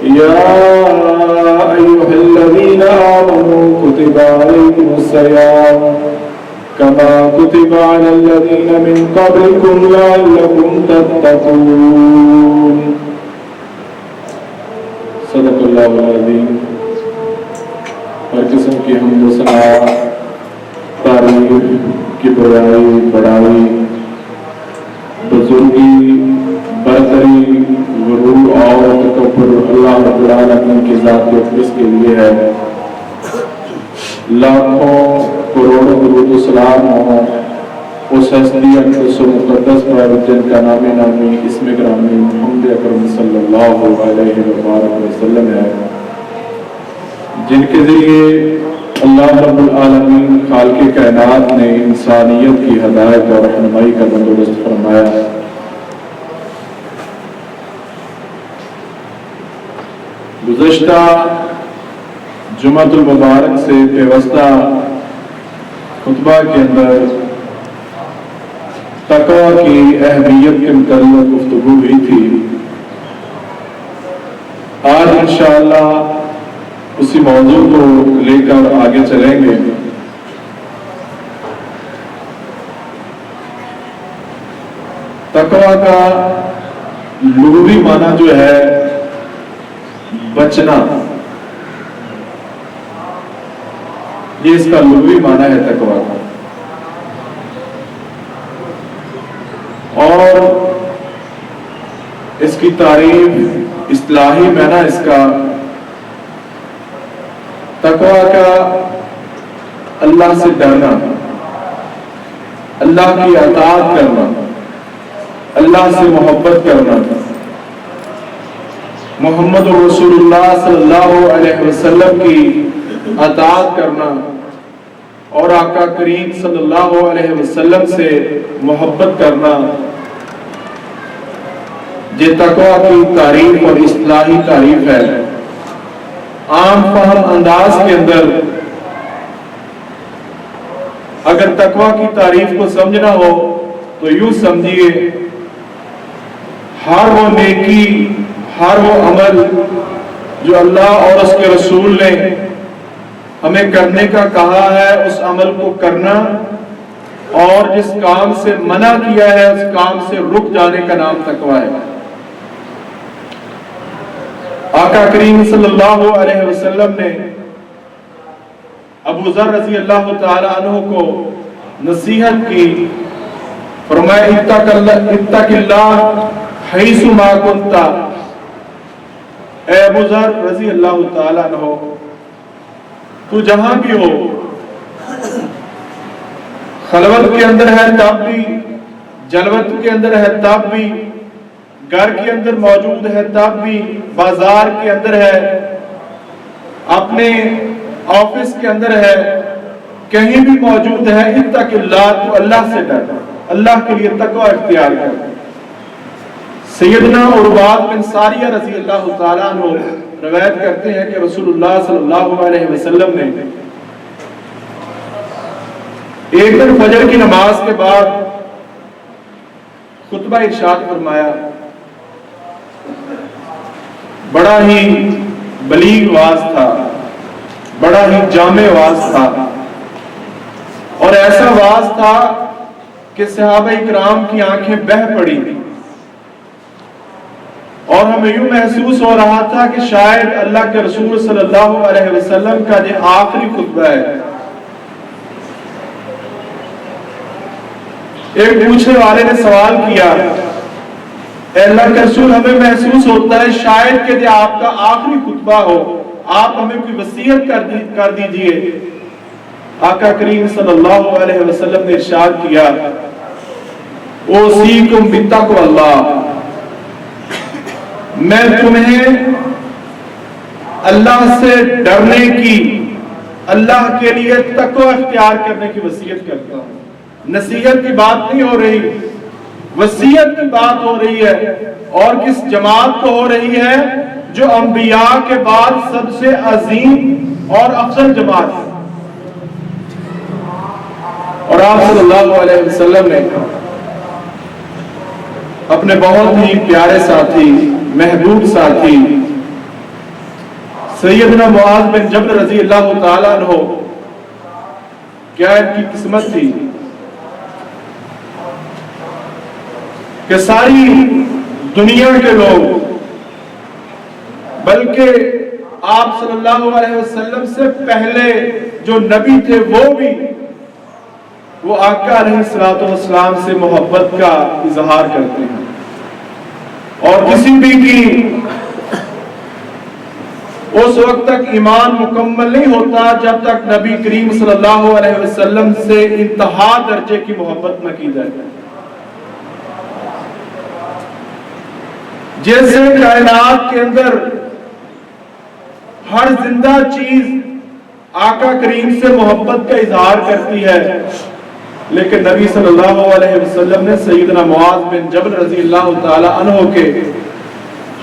يا أيها الذين آمنوا كتب عليكم الصيام كما كتب على الذين من قبلكم لعلكم تتقون صدق اللہ العظیم۔ ہر قسم کی حمد و ثنا، تعریف، کبریائی، بڑائی، بزرگی، برتری، غرور اور تکبر اللہ رب العالمین کی ذات اقدس کے لیے ہے۔ لاکھوں کروڑوں درود و سلام ہوں اس ہستی اقدس و مقدس پر جن کا نام نامی اسم گرامی محمد اکرم صلی اللہ علیہ وسلم ہے، جن کے ذریعے اللہ رب العالمین خالق کائنات نے انسانیت کی ہدایت اور رہنمائی کا بندوبست فرمایا۔ گزشتہ جمعۃ المبارک سے پیوستہ خطبہ کے اندر تقویٰ کی اہمیت کے متعلق گفتگو ہوئی تھی۔ آج انشاءاللہ اسی موضوع کو لے کر آگے چلیں گے۔ تقویٰ کا لغوی معنی جو ہے بچنا، یہ اس کا لغوی معنی ہے تقویٰ کا، اور اس کی تعریف اصطلاحی معنی اس کا تقویٰ کا اللہ سے ڈرنا، اللہ کی اطاعت کرنا، اللہ سے محبت کرنا، محمد رسول اللہ صلی اللہ علیہ وسلم کی اطاعت کرنا اور آقا کریم صلی اللہ علیہ وسلم سے محبت کرنا، یہ تقویٰ کی تعریف اور اصطلاحی تعریف ہے۔ عام فہم انداز کے اندر اگر تقویٰ کی تعریف کو سمجھنا ہو تو یوں سمجھیے، ہر وہ نیکی، ہر وہ عمل جو اللہ اور اس کے رسول نے ہمیں کرنے کا کہا ہے اس عمل کو کرنا، اور جس کام سے منع کیا ہے اس کام سے رک جانے کا نام تقویٰ ہے۔ آقا کریم صلی اللہ علیہ وسلم نے ابو ذر رضی اللہ تعالی عنہ کو نصیحت کی، فرمایا اتق اللہ حیث ما کنت، اے ابو ذر رضی اللہ تعالی عنہ، تو جہاں بھی ہو، خلوت کے اندر ہے تب بھی، جلوت کے اندر ہے تب بھی، گھر کے اندر موجود ہے تب بھی، بازار کے اندر ہے، اپنے آفس کے اندر ہے، کہیں بھی موجود ہے، اتق اللہ، تو اللہ سے ڈر، اللہ کے لیے تقوی اختیار کر۔ سیدنا عرباد بن ساریہ رضی اللہ تعالیٰ عنہ روایت کرتے ہیں کہ رسول اللہ صلی اللہ علیہ وسلم نے ایک دن فجر کی نماز کے بعد خطبہ ارشاد فرمایا، بڑا ہی بلیغ واز تھا، بڑا ہی جامع واز تھا، اور ایسا واز تھا کہ صحابہ اکرام کی آنکھیں بہہ پڑی، اور ہمیں یوں محسوس ہو رہا تھا کہ شاید اللہ کے رسول صلی اللہ علیہ وسلم کا یہ آخری خطبہ ہے۔ ایک پوچھنے والے نے سوال کیا، اے اللہ کے رسول، ہمیں محسوس ہوتا ہے شاید کہ یہ آپ کا آخری خطبہ ہو، آپ ہمیں کوئی وصیت کر دیجئے۔ آقا کریم صلی اللہ علیہ وسلم نے ارشاد کیا، اوصیکم بتقوی اللہ، میں تمہیں اللہ سے ڈرنے کی، اللہ کے لیے تقوی اختیار کرنے کی وصیت کرتا ہوں۔ نصیحت کی بات نہیں ہو رہی، وصیت کی بات ہو رہی ہے، اور کس جماعت کو ہو رہی ہے؟ جو انبیاء کے بعد سب سے عظیم اور افضل جماعت ہے۔ اور آپ صلی اللہ علیہ وسلم نے اپنے بہت ہی پیارے ساتھی، محبوب ساتھی سیدنا معاذ بن جبل رضی اللہ تعالیٰ عنہ، کیا ان کی قسمت تھی کہ ساری دنیا کے لوگ، بلکہ آپ صلی اللہ علیہ وسلم سے پہلے جو نبی تھے وہ آقا علیہ الصلوۃ والسلام سے محبت کا اظہار کرتے ہیں، اور کسی بھی کی اس وقت تک ایمان مکمل نہیں ہوتا جب تک نبی کریم صلی اللہ علیہ وسلم سے انتہا درجے کی محبت نہ کی جائے۔ جیسے کائنات کے اندر ہر زندہ چیز آقا کریم سے محبت کا اظہار کرتی ہے، لیکن نبی صلی اللہ علیہ وسلم نے سیدنا معاذ بن جبل رضی اللہ تعالی عنہ کے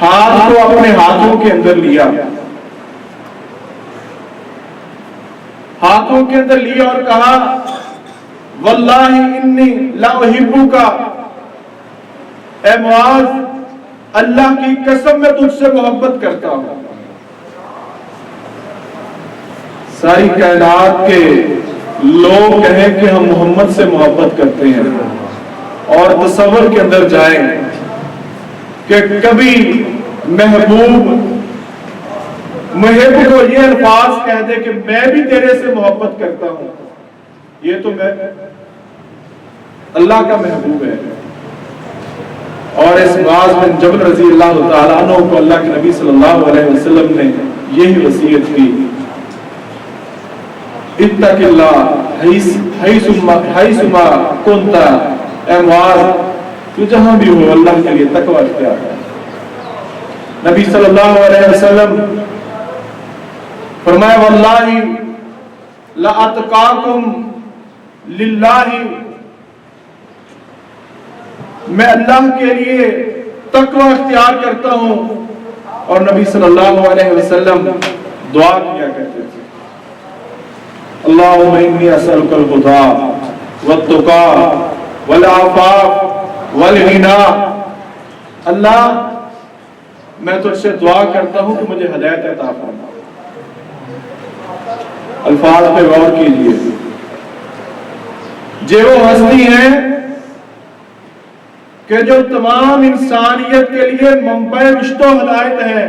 ہاتھ کو اپنے ہاتھوں کے اندر لیا، ہاتھوں کے اندر لیا اور کہا واللہ انی لا احبک، اے معاذ اللہ کی قسم میں تجھ سے محبت کرتا ہوں۔ ساری کائنات کے لوگ کہیں کہ ہم محمد سے محبت کرتے ہیں، اور تصور کے اندر جائیں کہ کبھی محبوب محب کو یہ الفاظ کہہ دے کہ میں بھی تیرے سے محبت کرتا ہوں، یہ تو میں اللہ کا محبوب ہے۔ اور اس معاذ بن جبل رضی اللہ تعالیٰ عنہ کو اللہ کے نبی صلی اللہ علیہ وسلم نے یہی وصیت کی، اتق اللہ حیثما کنت، اے معاذ تو جہاں بھی ہو اللہ کے لیے تقوی اختیار کر۔ نبی صلی اللہ علیہ وسلم فرمایا واللہ لاتقاکم للہ، میں اللہ کے لیے تقوی اختیار کرتا ہوں۔ اور نبی صلی اللہ علیہ وسلم دعا کیا کرتے تھے، اللہم انی اسألک الہدی والتقی والعفاف والغنی، اللہ میں تجھ سے دعا کرتا ہوں کہ مجھے ہدایت عطا فرما۔ الفاظ پہ غور کیجئے، جو وہ ہستی ہیں کہ جو تمام انسانیت کے لیے منبع رشد و ہدایت ہے،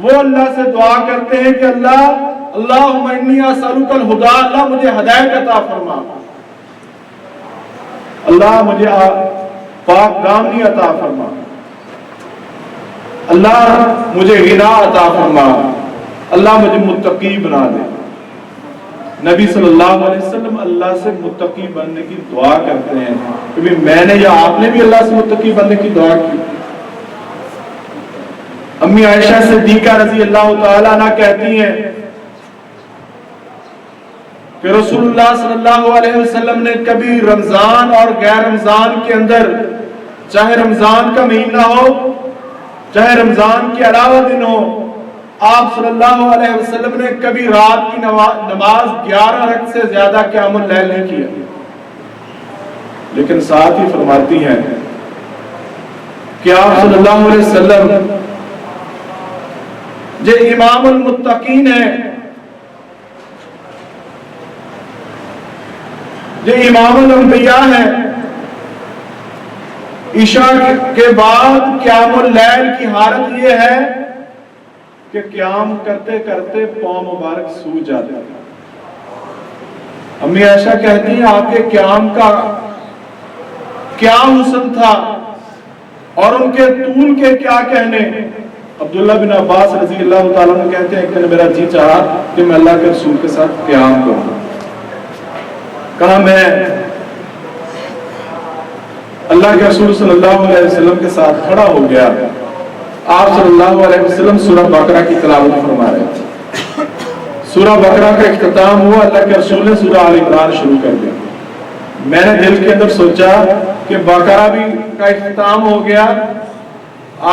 وہ اللہ سے دعا کرتے ہیں کہ اللہم انی اسألک الہدی، اللہ مجھے ہدایت عطا فرما، اللہ مجھے پاک دامنی عطا فرما، اللہ مجھے غنا عطا فرما، اللہ مجھے متقی بنا دے۔ نبی صلی اللہ علیہ وسلم اللہ سے متقی بننے کی دعا کرتے ہیں، کہ میں نے یا آپ نے بھی اللہ سے متقی بننے کی دعا کی۔ امی عائشہ صدیقہ رضی اللہ تعالیٰ عنہ کہتی ہیں کہ رسول اللہ صلی اللہ علیہ وسلم نے کبھی رمضان اور غیر رمضان کے اندر، چاہے رمضان کا مہینہ ہو چاہے رمضان کے علاوہ دن ہو، آپ صلی اللہ علیہ وسلم نے کبھی رات کی نماز 11 رکعت سے زیادہ قیام اللیل نہیں کیا، لیکن ساتھ ہی فرماتی ہیں کہ آپ صلی اللہ علیہ وسلم جو امام المتقین ہیں، جو امام الانبیاء ہیں، عشاء کے بعد قیام اللیل کی حالت یہ ہے کہ قیام کرتے کرتے پاؤں مبارک سوج جاتے ہیں۔ امی عائشہ کہتی ہیں آپ کے قیام کا کیا حسن تھا اور ان کے طول کے کیا کہنے۔ عبداللہ بن عباس رضی اللہ تعالیٰ عنہ کہتے ہیں کہ میرا جی چاہا کہ میں اللہ کے رسول کے ساتھ قیام کروں، کہا میں اللہ کے رسول صلی اللہ علیہ وسلم کے ساتھ کھڑا ہو گیا، آپ صلی اللہ علیہ وسلم سورہ بقرہ کی تلاوت فرما رہے تھے، سورہ بقرہ کا اختتام ہوا، اللہ کے رسول نے سورہ آل عمران شروع کر دیا۔ میں نے دل کے اندر سوچا کہ بقرہ بھی کا اختتام ہو گیا،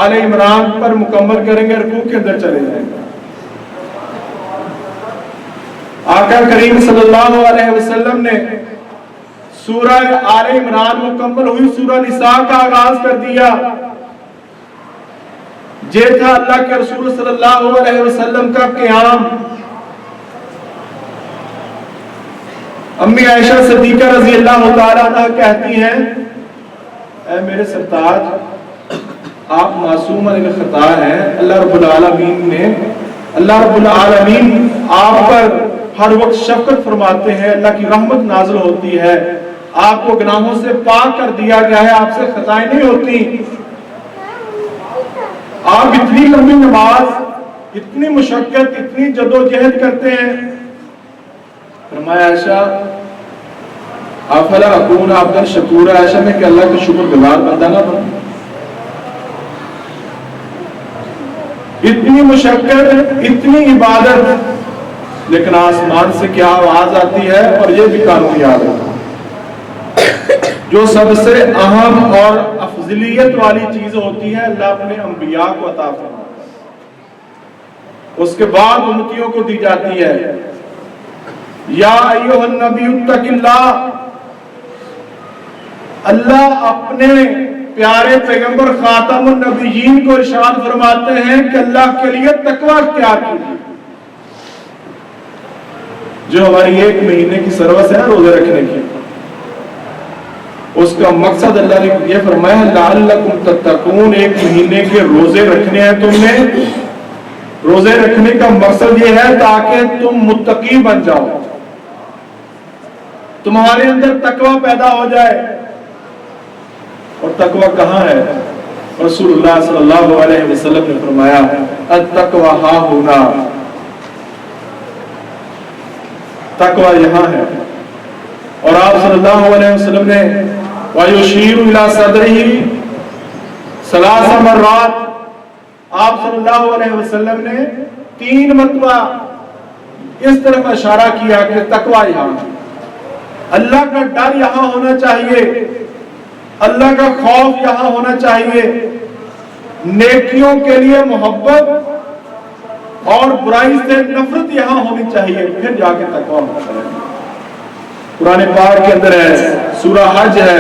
آل عمران پر مکمل کریں گے، رکوع کے اندر چلے جائیں گے۔ آقا کریم صلی اللہ علیہ وسلم نے سورہ آل عمران مکمل ہوئی، سورہ نساء کا آغاز کر دیا، یہ تھا اللہ کے رسول صلی اللہ علیہ وسلم کا قیام۔ امی عائشہ صدیقہ رضی اللہ تعالیٰ عنہ کہتی ہیں اے میرے سرتاج آپ معصوم عن الخطا ہیں، اللہ رب العالمین آپ پر ہر وقت شفقت فرماتے ہیں، اللہ کی رحمت نازل ہوتی ہے، آپ کو گناہوں سے پاک کر دیا گیا ہے، آپ سے خطائیں نہیں ہوتی۔ آپ اتنی لمبی نماز، اتنی مشقت، اتنی جدوجہد کرتے ہیں۔ فرمایا عائشہ افلا اکون عبدا شکورا، عائشہ میں کہ اللہ کا شکر گزار بندہ نہ بنوں۔ اتنی مشقت، اتنی عبادت، لیکن آسمان سے کیا آواز آتی ہے، اور یہ بھی قانون یاد ہے، جو سب سے اہم اور افضلیت والی چیز ہوتی ہے اللہ اپنے انبیاء کو عطا فرماتا ہے، اس کے بعد امتیوں کو دی جاتی ہے۔ یا ایھا النبی اتق اللہ، اللہ اپنے پیارے پیغمبر خاتم النبیین کو ارشاد فرماتے ہیں کہ اللہ کے لیے تقوی اختیار کیجیے۔ جو ہماری ایک مہینے کی سروس ہے روزے رکھنے کی، اس کا مقصد اللہ نے یہ فرمایا ہے لعلکم تتقون، ایک مہینے کے روزے رکھنے ہیں تم نے۔ روزے رکھنے کا مقصد یہ ہے تاکہ تم متقی بن جاؤ، تمہارے اندر تقوی پیدا ہو جائے۔ اور تقوی کہاں ہے؟ رسول اللہ صلی اللہ علیہ وسلم نے فرمایا التقوی ہاں ہونا، تقوی یہاں ہے۔ اور آپ صلی اللہ علیہ وسلم نے وَيُشِيرُ إِلَى صَدْرِهِ ثلاث مرات، آپ صلی اللہ علیہ وسلم نے 3 مرتبہ اس طرف اشارہ کیا کہ تقوی یہاں، اللہ کا ڈر یہاں ہونا چاہیے، اللہ کا خوف یہاں ہونا چاہیے، نیکیوں کے لیے محبت اور برائی سے نفرت یہاں ہونی چاہیے، پھر جا کے تقویٰ ہوتا ہے۔ قرآن پاک کے اندر ہے، سورہ حج ہے،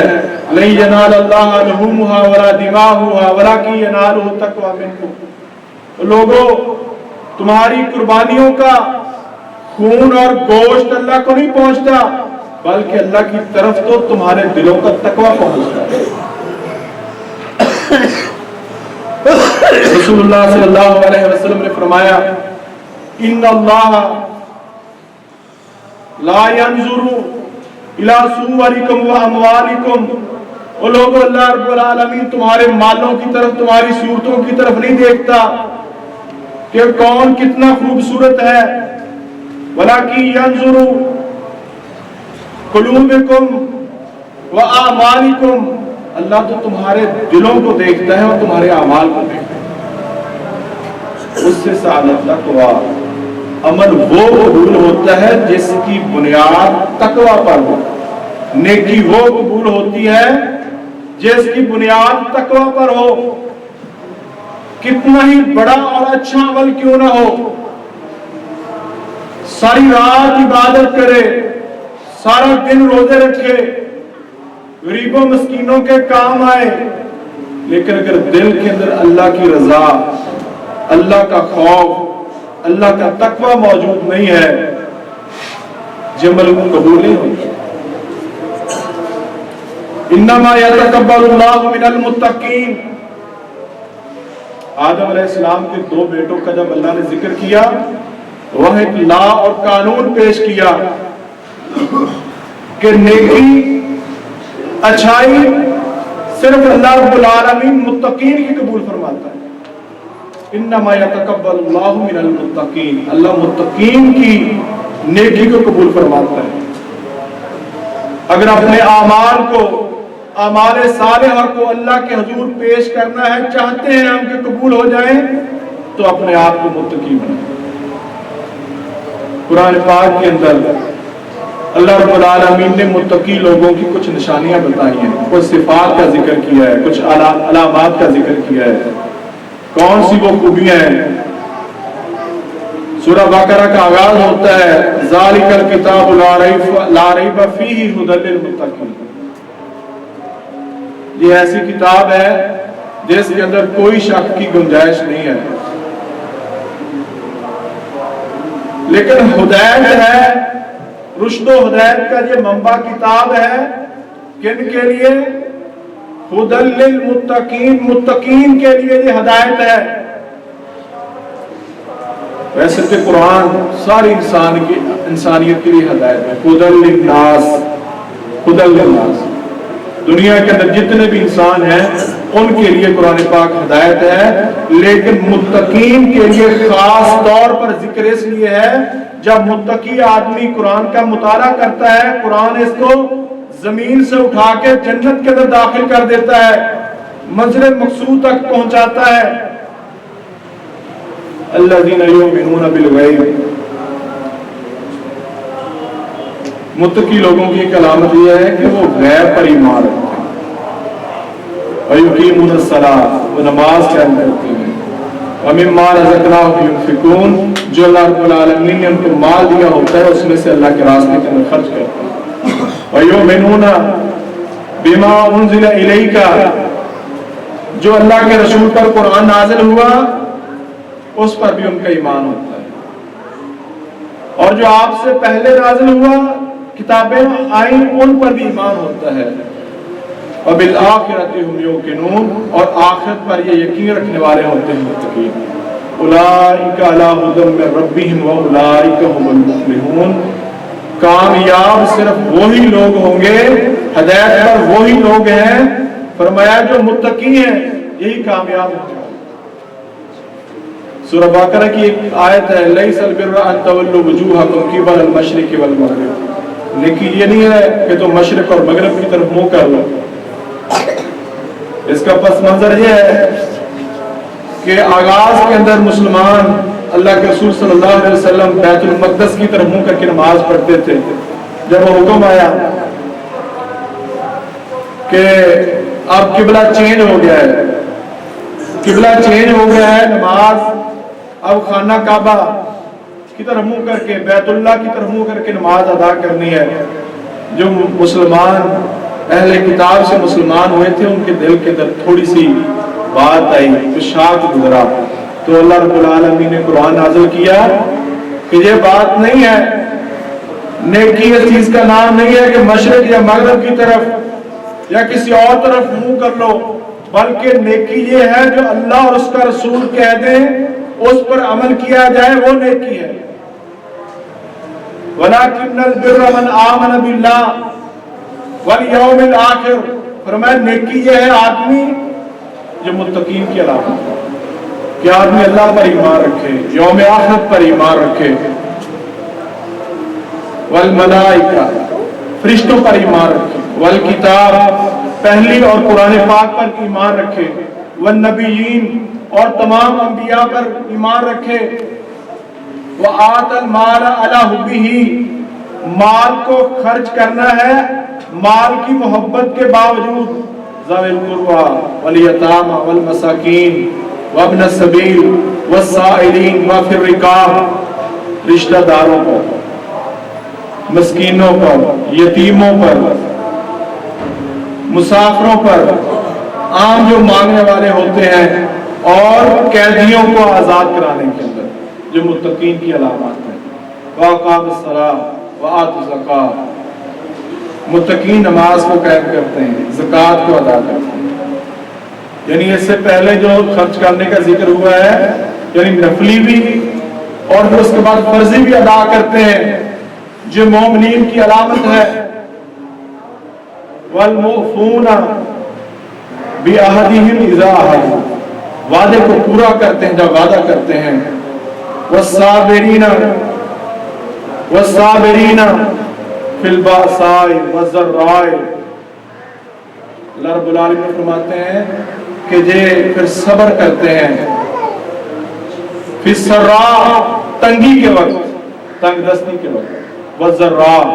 لَن يَنَالَ اللَّهَ لُحُومُهَا وَلَا دِمَاؤُهَا وَلَكِنْ يَنَالُهُ التَّقْوَىٰ مِنكُمْ۔ لوگوں تمہاری قربانیوں کا خون اور گوشت اللہ کو نہیں پہنچتا، بلکہ اللہ کی طرف تو تمہارے دلوں کا تقویٰ پہنچتا ہے۔ رسول اللہ صلی اللہ علیہ وسلم نے فرمایا ان اللہ لا ينظر الى صورکم واموالکم، وہ لوگ اللہ رب العالمین تمہارے مالوں کی طرف، تمہاری صورتوں کی طرف نہیں دیکھتا کہ کون کتنا خوبصورت ہے، ولکن ينظر قلوبکم واعمالکم، اللہ تو تمہارے دلوں کو دیکھتا ہے اور تمہارے اعمال کو دیکھتا ہے۔ اس سے سعادت تقویٰ، عمل وہ قبول ہوتا ہے جس کی بنیاد تقویٰ پر ہو، نیکی وہ قبول ہوتی ہے جس کی بنیاد تقویٰ پر ہو، کتنا ہی بڑا اور اچھا عمل کیوں نہ ہو، ساری رات عبادت کرے، سارا دن روزے رکھے، غریبوں مسکینوں کے کام آئے، لیکن اگر دل کے اندر اللہ کی رضا، اللہ کا خوف، اللہ کا تقوی موجود نہیں ہے، یہ عمل قبول نہیں ہوگا۔ انما یتقبل اللہ من المتقین، آدم علیہ السلام کے 2 بیٹوں کا جب اللہ نے ذکر کیا، وہ ایک لا اور قانون پیش کیا کہ نیکی، اچھائی صرف اللہ رب العالمین متقین کی قبول فرماتا ہے۔ انما یتقبل اللہ من المتقین، اللہ متقین کی نیکی کو قبول فرماتا ہے۔ اگر اپنے اعمال کو، اعمال صالحہ کو اللہ کے حضور پیش کرنا ہے، چاہتے ہیں ہم کہ قبول ہو جائیں، تو اپنے آپ کو متقی بنائیں۔ قرآن پاک کے اندر اللہ رب العالمین نے متقی لوگوں کی کچھ نشانیاں بتائی ہیں، کچھ صفات کا ذکر کیا ہے، کچھ علامات کا ذکر کیا ہے، کون سی وہ خوبیاں ہیں۔ سورہ بقرہ کا آغاز ہوتا ہے ذالک الکتاب لا ریب فیہ ھدی للمتقین، یہ ایسی کتاب ہے جس کے اندر کوئی شک کی گنجائش نہیں ہے. لیکن ہدایت ہے، رشد و ہدایت کا یہ منبع کتاب ہے کن کے لیے؟ ہدی للمتقین، متقین کے لیے یہ ہدایت ہے. ویسے تو قرآن ساری انسانیت کے لیے ہدایت ہے. ہدی للناس، ہدی للناس، دنیا کے اندر جتنے بھی انسان ہیں ان کے لیے قرآن پاک ہدایت ہے. لیکن متقین کے لیے خاص طور پر ذکر اس لیے ہے جب متقی آدمی قرآن کا مطالعہ کرتا ہے، قرآن اس کو زمین سے اٹھا کے جنت کے اندر داخل کر دیتا ہے، منزل مقصود تک پہنچاتا ہے. الذین یؤمنون بالغیب، متقی لوگوں کی ایک علامت یہ ہے کہ وہ غیب پر ایمان رکھتے ہیں. وَيُقِيمُونَ الصَّلَاةَ، وہ نماز قائم کرتے ہیں. وَمِمَّا رَزَقْنَاهُمْ يُنْفِقُونَ، جو اللہ رب العالمین نے ان کو مال دیا ہوتا ہے اس میں سے اللہ کے راستے کے اندر خرچ کرتے ہیں. وَيُؤْمِنُونَ بِمَا أُنزِلَ إِلَيْكَ، جو اللہ کے رسول پر قرآن نازل ہوا اس پر بھی ان کا ایمان ہوتا ہے. اور جو آپ سے پہلے نازل ہوا کتابیں آئیں ان پر بھی ایمان ہوتا ہے. وَبِالْآخِرَةِ هُمْ يُوقِنُونَ، اور آخرت پر یہ یقین رکھنے والے ہوتے ہیں متقین. أُولَٰئِكَ عَلَىٰ هُدًى مِّن رَّبِّهِمْ وَأُولَٰئِكَ هُمُ الْمُفْلِحُونَ. کامیاب صرف وہی لوگ ہوں گے، ہدایت پر وہی لوگ ہیں، فرمایا جو متقی ہیں یہی کامیاب ہوں گے. سورہ بقرہ کی ایک آیت ہے لَيْسَ الْبِرَّ أَن تَوَلُّوا وُجُوهَكُمْ قِبَلَ الْمَشْرِقِ وَالْمَغْرِبِ، لیکن یہ نہیں ہے کہ تم مشرق اور مغرب کی طرف منہ کر لو. اس کا پس منظر یہ ہے کہ آغاز کے اندر مسلمان اللہ کے رسول صلی اللہ علیہ وسلم بیت المقدس کی طرف منہ کر کے نماز پڑھتے تھے. جب وہ حکم آیا کہ اب قبلہ چینج ہو گیا ہے، قبلہ چینج ہو گیا ہے، نماز اب خانہ کعبہ کی طرف منہ کر کے، بیت اللہ کی طرف منہ کر کے نماز ادا کرنی ہے. جو مسلمان اہل کتاب سے مسلمان ہوئے تھے ان کے دل کے اندر تھوڑی سی بات آئی، تو شاک گزرا. تو اللہ رب العالمین نے قرآن نازل کیا کہ یہ بات نہیں ہے، نیکی اس چیز کا نام نہیں ہے کہ مشرق یا مغرب کی طرف یا کسی اور طرف منہ کر لو، بلکہ نیکی یہ ہے جو اللہ اور اس کا رسول کہہ دیں اس پر عمل کیا جائے، وہ نیکی ہے. وَلَٰكِنَّ الْبِرَّ مَنْ آمَنَ بِاللَّهِ وَالْيَوْمِ الْآخِرِ، فرمایا نیکی یہ ہے آدمی جو متقین کی علامت ہے کہ آدمی اللہ پر ایمان رکھے، یوم آخرت پر ایمان رکھے. والملائکہ، فرشتوں پر ایمان رکھے. والکتاب، پہلی اور قرآن پاک پر ایمان رکھے. والنبیین، اور تمام انبیاء پر ایمان رکھے. وآت المال علی حبہ، مال کو خرچ کرنا ہے مال کی محبت کے باوجود. ذوی القربى والیتامى والمساکین وابن السبیل والسائلین وفی الرقاب، رشتہ داروں پر، مسکینوں پر، یتیموں پر، مسافروں پر، عام جو مانگنے والے ہوتے ہیں، اور قیدیوں کو آزاد کرانے کے اندر، جو متقین کی علامات ہیں. وَأَقَامُوا الصَّلَاةَ وَآتُوا الزَّكَاةَ، متقین نماز کو قائم کرتے ہیں، زکوٰۃ کو ادا کرتے ہیں. یعنی اس سے پہلے جو خرچ کرنے کا ذکر ہوا ہے، یعنی نفلی بھی اور پھر اس کے بعد فرضی بھی ادا کرتے ہیں، جو مومنین کی علامت ہے. وَالْمُوفُونَ بِعَهْدِهِمْ إِذَا عَاهَدُوا، وعدے کو پورا کرتے ہیں جب وعدہ کرتے ہیں. وَالصَّابِرِينَ فِي الْبَأْسَاءِ وَالضَّرَّاءِ، اللہ رب العالمین فرماتے ہیں کہ یہ پھر صبر کرتے ہیں فی السراء، تنگی کے وقت، تنگ دستی کے وقت. والضراء،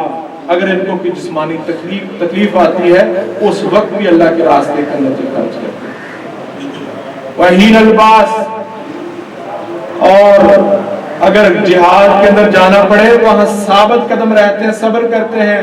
اگر ان کو کوئی جسمانی تکلیف آتی ہے اس وقت بھی اللہ کے راستے کے اندر خرچ کرتے ہیں. وحین الباس، اور اگر جہاد کے اندر جانا پڑے وہاں ثابت قدم رہتے ہیں، صبر کرتے ہیں.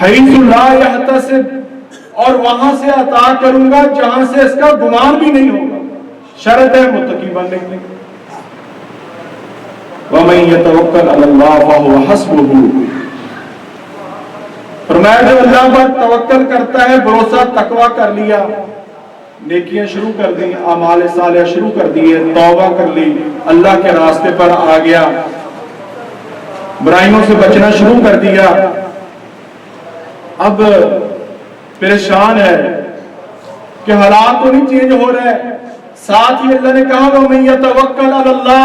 حیث لا یحتسب، اور وہاں سے عطا کروں گا جہاں سے اس کا گمان بھی نہیں ہوگا. شرط ہے متقی بننے کی. وَمَن يَتَوَكَّلْ عَلَى اللَّهِ فَهُوَ حَسْبُهُ، فرمایا جو اللہ پر توکل کرتا ہے، بھروسہ تقویٰ کر لیا، نیکیاں شروع کر دی، اعمال صالحہ شروع کر دیے، توبہ کر لی، اللہ کے راستے پر آ گیا، برائیوں سے بچنا شروع کر دیا، اب پریشان ہے کہ حالات تو نہیں چینج ہو رہے، ساتھ ہی اللہ نے کہا وَمَن يَتَوَكَّلْ عَلَى اللَّهِ،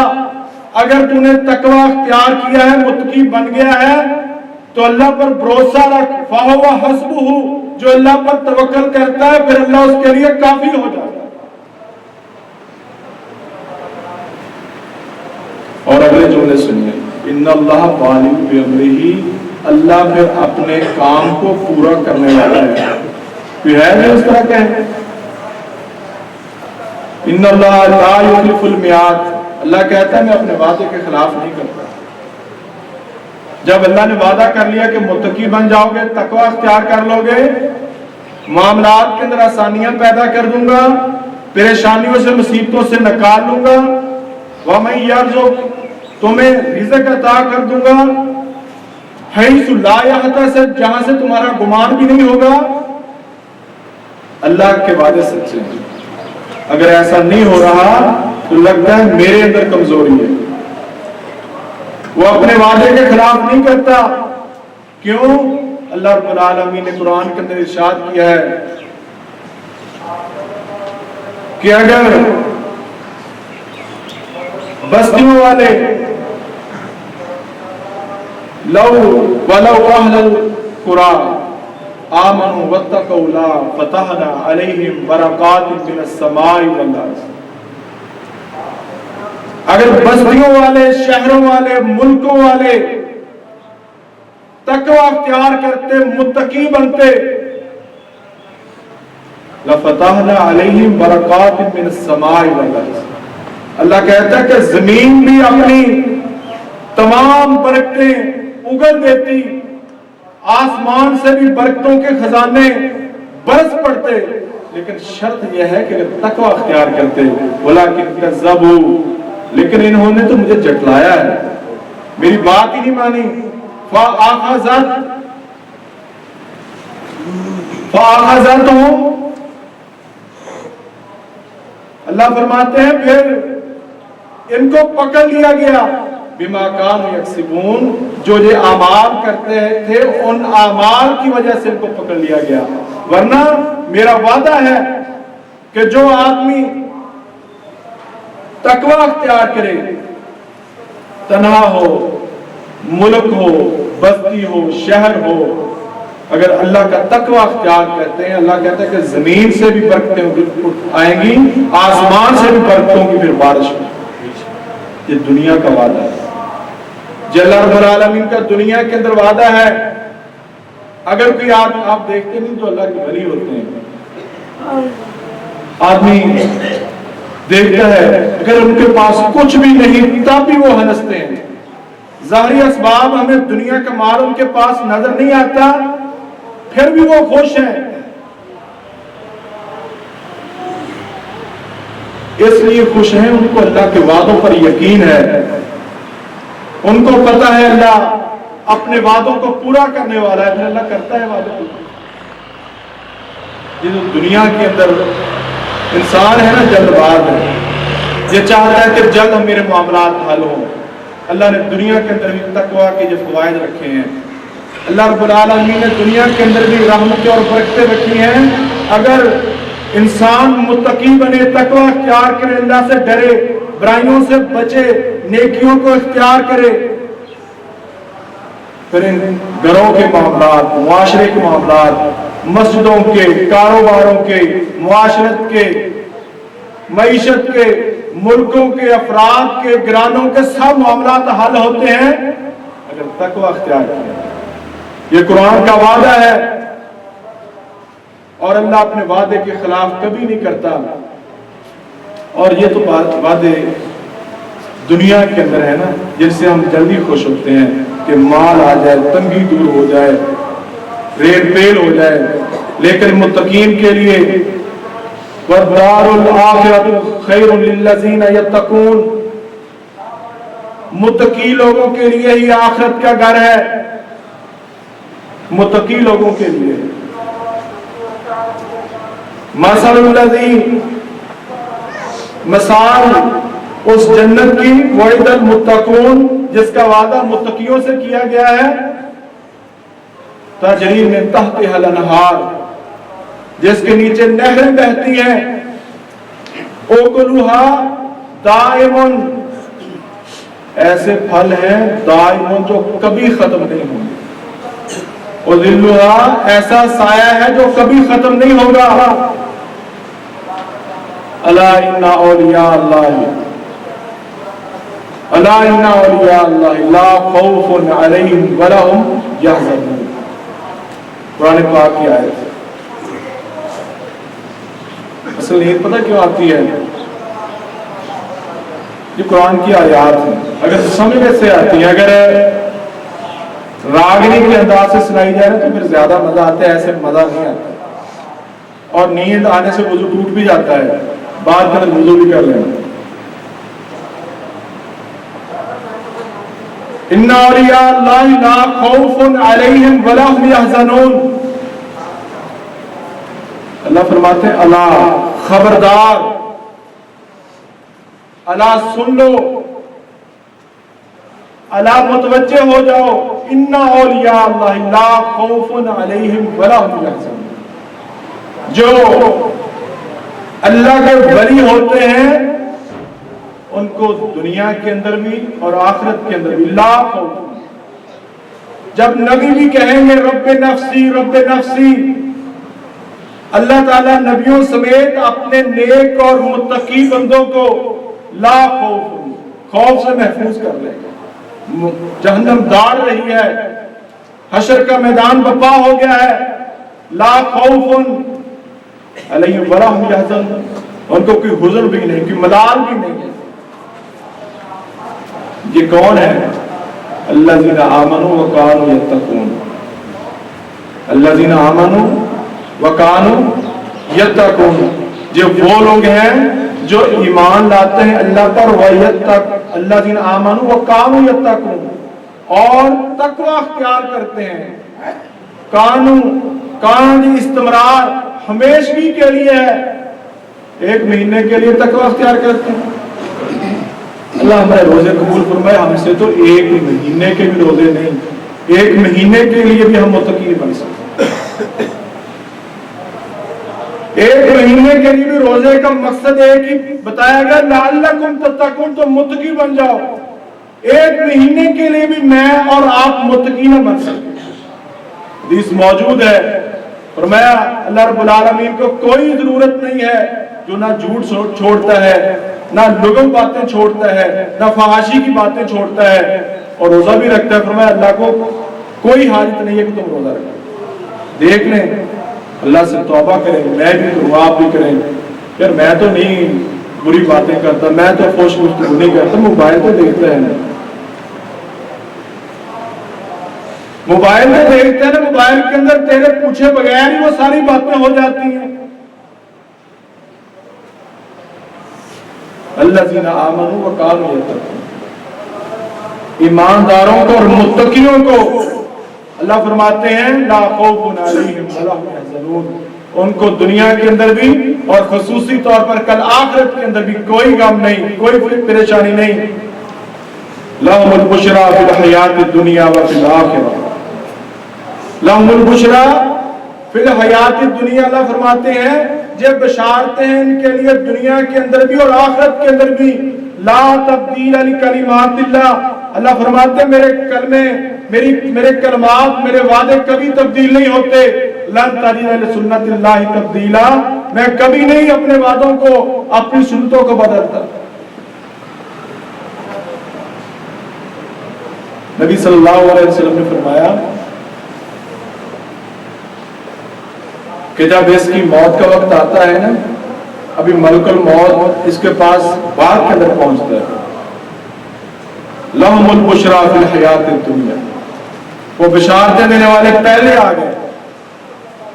اگر تو نے تقوی اختیار کیا ہے، متقی بن گیا ہے، تو اللہ پر بھروسہ رکھ. فَهُوَ حَسْبُهُ، جو اللہ پر توکل کرتا ہے پھر اللہ اس کے لیے کافی ہو جاتا ہے. اور اگلے جملے سنیے، ان اللہ بالغ بامرہ، اللہ پھر اپنے کام کو پورا کرنے والا ہے. کوئی ہے جو اس طرح کہے؟ ان اللہ لا یخلف المیعاد، اللہ کہتا ہے میں اپنے وعدے کے خلاف نہیں کرتا. جب اللہ نے وعدہ کر لیا کہ متقی بن جاؤ گے، تقوی اختیار کر لو گے، معاملات کے اندر آسانیاں پیدا کر دوں گا، پریشانیوں سے مصیبتوں سے نکال لوں گا. وَمَن يَرْزُقْ، تمہیں رزق عطا کر دوں گا، حیث لا یحتسب، جہاں سے تمہارا گمان بھی نہیں ہوگا. اللہ کے وعدے سچے ہیں. اگر ایسا نہیں ہو رہا تو لگتا ہے میرے اندر کمزوری ہے. وہ اپنے وعدے کے خلاف نہیں کرتا. کیوں؟ اللہ رب العالمین نے قرآن کے اندر ارشاد کیا ہے کہ اگر بستیوں والے لو ولو اہل القرى آمنوا واتقوا لفتحنا علیہم برکات من السماء والارض، اگر بستیوں والے، شہروں والے، ملکوں والے تقوی اختیار کرتے، متقی بنتے، لفتحنا علیہم برکات من السماء والارض، اللہ کہتا ہے کہ زمین بھی اپنی تمام برکتیں اگل دیتی، آسمان سے بھی برکتوں کے خزانے برس پڑتے، لیکن شرط یہ ہے کہ اگر تقوی اختیار کرتے. وَلَكِنْ كَذَّبُوا، لیکن انہوں نے تو مجھے جھٹلایا ہے، میری بات ہی نہیں مانی. فَأَخَذَتْهُمْ، اللہ فرماتے ہیں پھر ان کو پکڑ لیا گیا، بما كانوا يكسبون، جو یہ اعمال کرتے تھے ان اعمال کی وجہ سے ان کو پکڑ لیا گیا. ورنہ میرا وعدہ ہے کہ جو آدمی تقوی اختیار کرے، تنہا ہو، ملک ہو، بستی ہو، شہر ہو، اگر اللہ کا تقوی اختیار کرتے ہیں، اللہ کہتا ہے کہ زمین سے بھی برکتیں آئیں گی، آسمان سے بھی برکتوں کی پھر بارش ہوگی. یہ دنیا کا وعدہ ہے، جو اللہ رب العالمین کا دنیا کے اندر وعدہ ہے. اگر کوئی آپ دیکھتے نہیں تو اللہ کے ولی ہوتے ہیں، آدمی دیکھتا ہے اگر ان کے پاس کچھ بھی نہیں تب بھی وہ ہنستے ہیں. ظاہری اسباب ہمیں دنیا کا مال ان کے پاس نظر نہیں آتا، پھر بھی وہ خوش ہیں. اس لیے خوش ہیں، ان کو اللہ کے وعدوں پر یقین ہے، ان کو پتا ہے اللہ اپنے وعدوں کو پورا کرنے والا ہے، پھر اللہ کرتا ہے وعدوں کو. یہ دنیا کے اندر انسان ہے نا، جلد باز ہے، یہ چاہتا ہے کہ جلد میرے معاملات حل ہوں. اللہ نے دنیا کے اندر بھی تقویٰ کے جو فوائد رکھے ہیں، اللہ رب العالمین نے دنیا کے اندر بھی رحمتیں اور برکتیں رکھی ہیں. اگر انسان متقی بنے، تقوی اختیار کرے، اللہ سے ڈرے، برائیوں سے بچے، نیکیوں کو اختیار کرے، پھر ان گھروں کے معاملات، معاشرے کے معاملات، مسجدوں کے، کاروباروں کے، معاشرت کے، معیشت کے، ملکوں کے، افراد کے، گرانوں کے سب معاملات حل ہوتے ہیں اگر تقوی اختیار کیا. یہ قرآن کا وعدہ ہے اور اللہ اپنے وعدے کے خلاف کبھی نہیں کرتا. اور یہ تو وعدے دنیا کے اندر ہے نا، جن سے ہم جلدی خوش ہوتے ہیں کہ مال آ جائے، تنگی دور ہو جائے، ریل پیل ہو جائے. لیکن متقین کے لیے وَالدَّارُ الْآخِرَةُ خَيْرٌ لِلَّذِينَ يَتَّقُونَ، متقی لوگوں کے لیے ہی آخرت کا گھر ہے. متقی لوگوں کے لیے. مثل الذی، مثال اس جنت کی، وعد المتقون، جس کا وعدہ متقیوں سے کیا گیا ہے، تجری من تحتها الانہار، جس کے نیچے نہریں بہتی ہیں، اکلها دائم، ایسے پھل ہیں دائم جو کبھی ختم نہیں ہوں گے، وذلها، ایسا سایہ ہے جو کبھی ختم نہیں ہوگا. الا ان اولیاء اللہ، الا ان اولیاء اللہ لا خوف علیہم ولا هم یحزنون. قرآن پاک کی آیت. اصل نیت پتہ کیوں آتی ہے؟ یہ قرآن کی آیات ہیں، اگر سمجھنے سے آتی ہیں، اگر راگنی کے انداز سے سنائی جائے تو پھر زیادہ مزہ آتا ہے، ایسے مزہ نہیں آتا. اور نیند آنے سے وضو ٹوٹ بھی جاتا ہے، بعد میں وضو بھی کر لینا. ان اولیاء اللہ لا خوف علیہم ولا هم یحزنون. اللہ فرماتے ہیں الا، خبردار، الا سن لو، الا متوجہ ہو جاؤ، ان اولیاء اللہ لا خوف علیہم ولا هم یحزنون. جو اللہ کے ولی ہوتے ہیں ان کو دنیا کے اندر بھی اور آخرت کے اندر بھی لا خوف. جب نبی بھی کہیں گے رب نفسی رب نفسی، اللہ تعالیٰ نبیوں سمیت اپنے نیک اور متقی بندوں کو لا خوف، خوف سے محفوظ کر لے گا. جہنم داڑ رہی ہے، حشر کا میدان بپا ہو گیا ہے. لا خوف علیہم ولا هم یحزنون، ان کو کوئی حزن بھی نہیں، کوئی ملال بھی نہیں ہے. یہ کون ہے؟ الذین آمنوا وکانوا یتقون. الذین آمنوا وکانوا یتقون، یہ وہ لوگ ہیں جو ایمان لاتے ہیں اللہ پر، الذین آمنوا وکانوا یتقون، اور تقوی اختیار کرتے ہیں. کان استمرار، ہمیشگی کے لیے ہے. ایک مہینے کے لیے تقوی اختیار کرتے ہیں. اللہ ہمارے روزے قبول فرمائے. ہم سے تو ایک مہینے کے بھی روزے نہیں، ایک مہینے کے لیے بھی ہم متقی نہیں بن سکتے. ایک مہینے کے لیے بھی روزے کا مقصد ایک ہی بتایا گیا، لعلکم تتقون، تو متقی بن جاؤ. ایک مہینے کے لیے بھی میں اور آپ متقی نہ بن سکتے. حدیث موجود ہے، فرمایا اللہ رب العالمین کو کوئی ضرورت نہیں ہے جو نہ جھوٹ چھوڑتا ہے، نہ لغو باتیں چھوڑتا ہے، نہ فحاشی کی باتیں چھوڑتا ہے، اور روزہ بھی رکھتا ہے. فرمایا اللہ کو کوئی حاجت نہیں ہے کہ تم روزہ رکھو. دیکھ لیں، اللہ سے توبہ کریں، میں بھی کروں، آپ بھی کریں. پھر میں تو نہیں بری باتیں کرتا، میں تو فحش گفتگو نہیں کرتا. موبائل تو دیکھتا ہے نا، موبائل میں دیکھتے ہیں نا، موبائل کے اندر تیرے پوچھے بغیر ہی وہ ساری باتیں ہو جاتی ہیں. الذین آمنوا وکانوا یتقون، ایمانداروں کو اور متقیوں کو اللہ فرماتے ہیں لا خوف علیہم ولا هم یحزنون، ان کو دنیا کے اندر بھی اور خصوصی طور پر کل آخرت کے اندر بھی کوئی غم نہیں، کوئی پریشانی نہیں. لهم البشرى فی الحیات الدنیا وفی الآخرہ، لهم البشرى فی الحیات الدنیا. اللہ فرماتے ہیں یہ بشارتیں ہیں ان کے لیے دنیا کے اندر بھی اور آخرت کے اندر بھی. لا تبدیل لکلمات اللہ، اللہ فرماتے ہیں میرے کلمے، میرے کلمات، میرے وعدے کبھی تبدیل نہیں ہوتے. لن تجد لسنت اللہ تبدیلا، میں کبھی نہیں اپنے وعدوں کو، اپنی سنتوں کو بدلتا. نبی صلی اللہ علیہ وسلم نے فرمایا کہ جب اس کی موت کا وقت آتا ہے نا، ابھی ملک الموت اس کے پاس باغ کے اندر پہنچتا ہے، لهم البشرى فی الحیات الدنیا، وہ بشارتیں دینے والے پہلے آ گئے.